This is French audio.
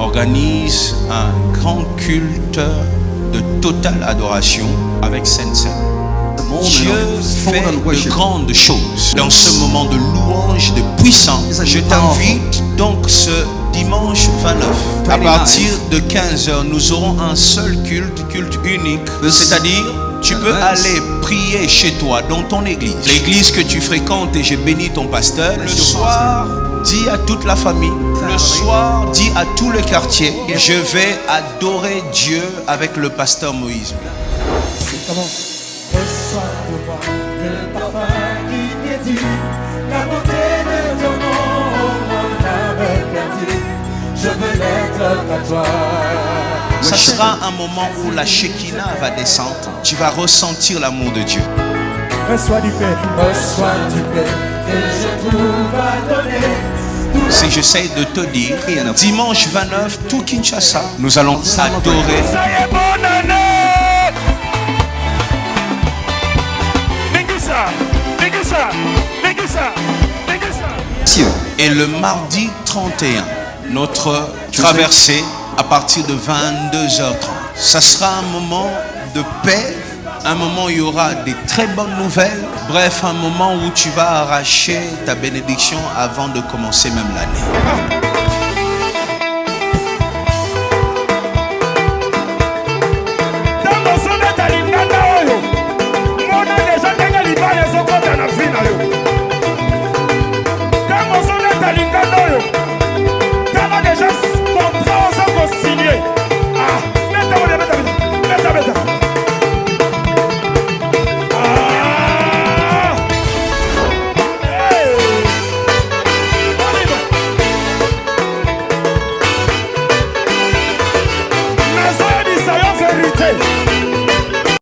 organise un grand culte de totale adoration avec Sainte Seine. Dieu fait de grandes choses dans ce moment de louange, de puissance. Je t'invite donc ce dimanche 29, à partir de 15h, nous aurons un seul culte unique. C'est-à-dire, tu peux aller prier chez toi, dans ton église, l'église que tu fréquentes, et je bénis ton pasteur. Le soir, dis à toute la famille. Le soir, dis à tout le quartier, je vais adorer Dieu avec le pasteur Moïse. C'est comment? Reçois le roi, le parfum qui t'édie, la beauté de ton nom, mon âme est perdue, je veux l'être à toi. Ça sera un moment où la Shekinah va descendre. Tu vas ressentir l'amour de Dieu. Reçois du paix, que je trouve à donner. Si j'essaie de te dire, dimanche 29, tout Kinshasa, nous allons adorer. Ça y est, bonne année! Et le mardi 31, notre traversée à partir de 22h30. Ça sera un moment de paix, un moment où il y aura des très bonnes nouvelles. Bref, un moment où tu vas arracher ta bénédiction avant de commencer même l'année.